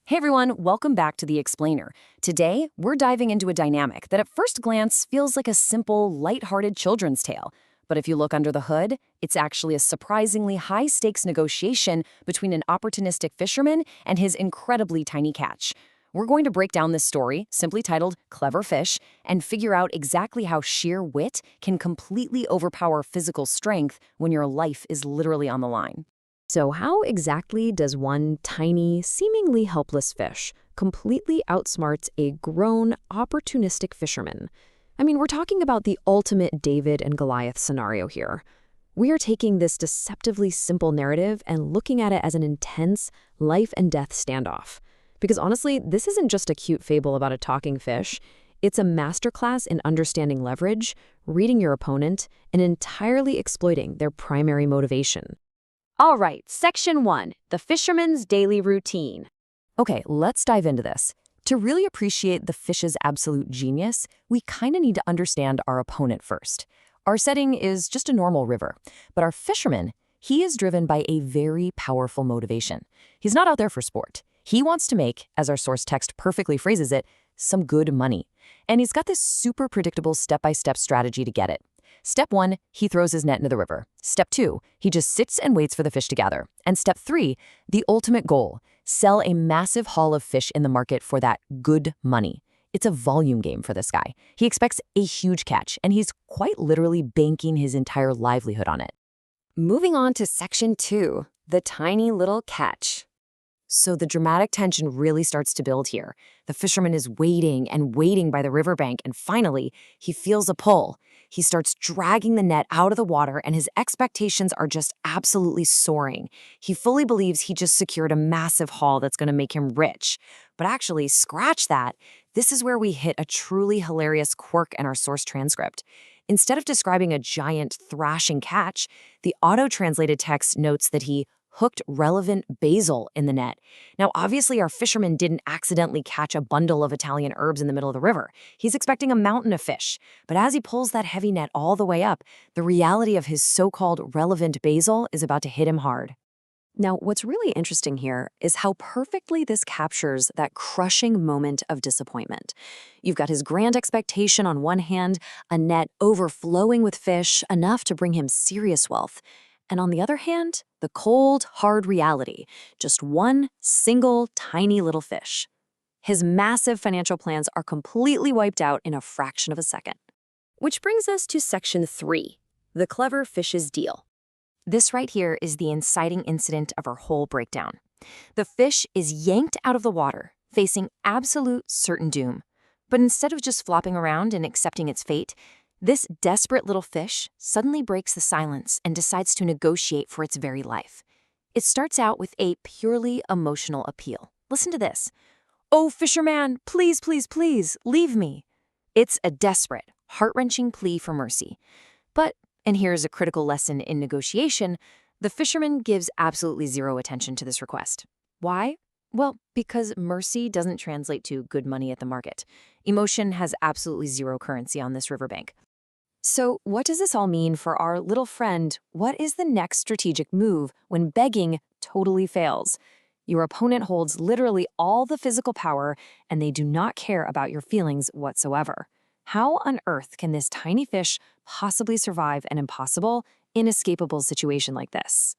Hey everyone, welcome back to The Explainer. Today, we're diving into a dynamic that at first glance feels like a simple, lighthearted children's tale. But if you look under the hood, it's actually a surprisingly high-stakes negotiation between an opportunistic fisherman and his incredibly tiny catch. We're going to break down this story, simply titled Clever Fish, and figure out exactly how sheer wit can completely overpower physical strength when your life is literally on the line. So how exactly does one tiny, seemingly helpless fish completely outsmarts a grown, opportunistic fisherman? I mean, we're talking about the ultimate David and Goliath scenario here. We are taking this deceptively simple narrative and looking at it as an intense life and death standoff. Because honestly, this isn't just a cute fable about a talking fish. It's a masterclass in understanding leverage, reading your opponent, and entirely exploiting their primary motivation. All right, Section 1, the fisherman's daily routine. Okay, let's dive into this. To really appreciate the fish's absolute genius, we kind of need to understand our opponent first. Our setting is just a normal river, but our fisherman, he is driven by a very powerful motivation. He's not out there for sport. He wants to make, as our source text perfectly phrases it, some good money. And he's got this super predictable step-by-step strategy to get it. Step 1, he throws his net into the river. Step 2, he just sits and waits for the fish to gather. And Step 3, the ultimate goal, sell a massive haul of fish in the market for that good money. It's a volume game for this guy. He expects a huge catch, and he's quite literally banking his entire livelihood on it. Moving on to Section 2, the tiny little catch. So the dramatic tension really starts to build here. The fisherman is waiting and waiting by the riverbank, and finally, he feels a pull. He starts dragging the net out of the water, and his expectations are just absolutely soaring. He fully believes he just secured a massive haul that's going to make him rich. But actually, scratch that. This is where we hit a truly hilarious quirk in our source transcript. Instead of describing a giant thrashing catch, the auto-translated text notes that he hooked relevant basil in the net. Now, obviously, our fisherman didn't accidentally catch a bundle of Italian herbs in the middle of the river. He's expecting a mountain of fish. But as he pulls that heavy net all the way up, the reality of his so-called relevant basil is about to hit him hard. Now, what's really interesting here is how perfectly this captures that crushing moment of disappointment. You've got his grand expectation on one hand, a net overflowing with fish, enough to bring him serious wealth. And on the other hand, the cold, hard reality, just one single tiny little fish. His massive financial plans are completely wiped out in a fraction of a second. Which brings us to Section 3, the clever fish's deal. This right here is the inciting incident of our whole breakdown. The fish is yanked out of the water, facing absolute certain doom. But instead of just flopping around and accepting its fate, this desperate little fish suddenly breaks the silence and decides to negotiate for its very life. It starts out with a purely emotional appeal. Listen to this. "Oh, fisherman, please, please, please, leave me." It's a desperate, heart-wrenching plea for mercy. But, and here's a critical lesson in negotiation, the fisherman gives absolutely zero attention to this request. Why? Well, because mercy doesn't translate to good money at the market. Emotion has absolutely zero currency on this riverbank. So what does this all mean for our little friend? What is the next strategic move when begging totally fails? Your opponent holds literally all the physical power, and they do not care about your feelings whatsoever. How on earth can this tiny fish possibly survive an impossible, inescapable situation like this?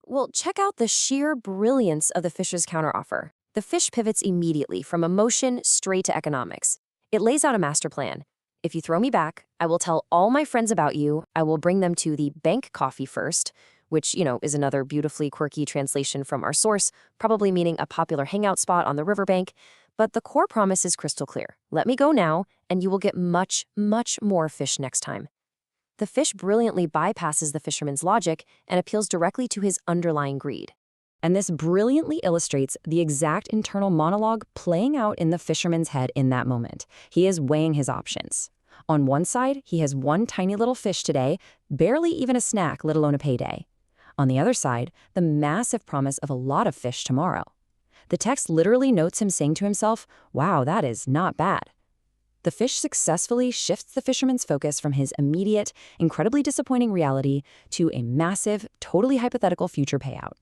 Well, check out the sheer brilliance of the fish's counteroffer. The fish pivots immediately from emotion straight to economics. It lays out a master plan. If you throw me back, I will tell all my friends about you. I will bring them to the bank coffee first, which, is another beautifully quirky translation from our source, probably meaning a popular hangout spot on the riverbank. But the core promise is crystal clear. Let me go now, and you will get much, much more fish next time. The fish brilliantly bypasses the fisherman's logic and appeals directly to his underlying greed. And this brilliantly illustrates the exact internal monologue playing out in the fisherman's head in that moment. He is weighing his options. On one side, he has one tiny little fish today, barely even a snack, let alone a payday. On the other side, the massive promise of a lot of fish tomorrow. The text literally notes him saying to himself, "Wow, that is not bad." The fish successfully shifts the fisherman's focus from his immediate, incredibly disappointing reality to a massive, totally hypothetical future payout.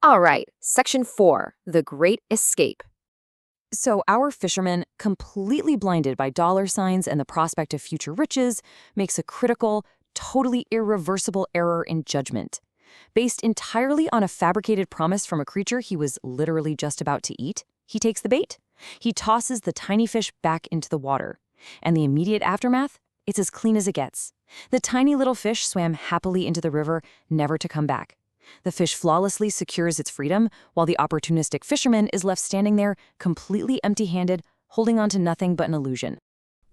All right, Section 4, the great escape. So our fisherman, completely blinded by dollar signs and the prospect of future riches, makes a critical, totally irreversible error in judgment. Based entirely on a fabricated promise from a creature he was literally just about to eat, he takes the bait. He tosses the tiny fish back into the water. And the immediate aftermath? It's as clean as it gets. The tiny little fish swam happily into the river, never to come back. The fish flawlessly secures its freedom, while the opportunistic fisherman is left standing there, completely empty-handed, holding on to nothing but an illusion.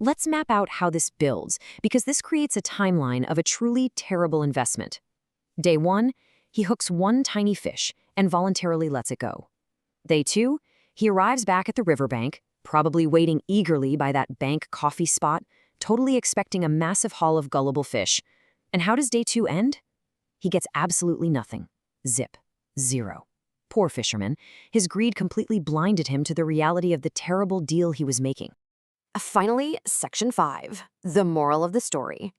Let's map out how this builds, because this creates a timeline of a truly terrible investment. Day 1, he hooks one tiny fish and voluntarily lets it go. Day 2, he arrives back at the riverbank, probably waiting eagerly by that bank coffee spot, totally expecting a massive haul of gullible fish. And how does day 2 end? He gets absolutely nothing. Zip. Zero. Poor fisherman. His greed completely blinded him to the reality of the terrible deal he was making. Finally, Section 5. The moral of the story.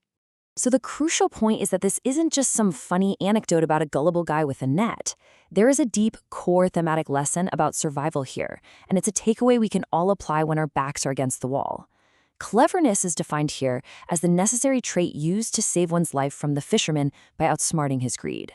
So the crucial point is that this isn't just some funny anecdote about a gullible guy with a net. There is a deep, core thematic lesson about survival here, and it's a takeaway we can all apply when our backs are against the wall. Cleverness is defined here as the necessary trait used to save one's life from the fisherman by outsmarting his greed.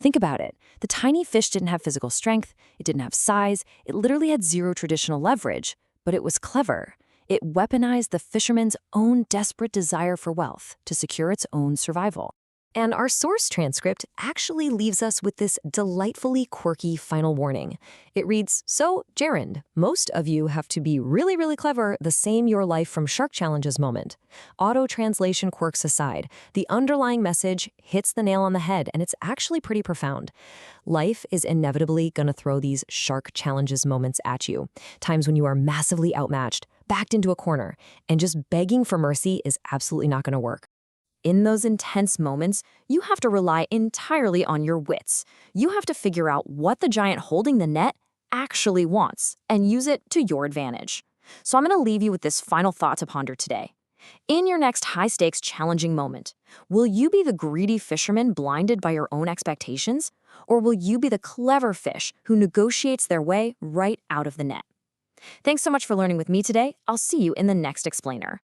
Think about it. The tiny fish didn't have physical strength, it didn't have size, it literally had zero traditional leverage, but it was clever. It weaponized the fisherman's own desperate desire for wealth to secure its own survival. And our source transcript actually leaves us with this delightfully quirky final warning. It reads, "So, gerund, most of you have to be really, really clever the same your life from Shark Challenges moment." Auto-translation quirks aside, the underlying message hits the nail on the head, and it's actually pretty profound. Life is inevitably going to throw these Shark Challenges moments at you, times when you are massively outmatched, backed into a corner, and just begging for mercy is absolutely not going to work. In those intense moments, you have to rely entirely on your wits. You have to figure out what the giant holding the net actually wants and use it to your advantage. So I'm going to leave you with this final thought to ponder today. In your next high-stakes challenging moment, will you be the greedy fisherman blinded by your own expectations? Or will you be the clever fish who negotiates their way right out of the net? Thanks so much for learning with me today. I'll see you in the next explainer.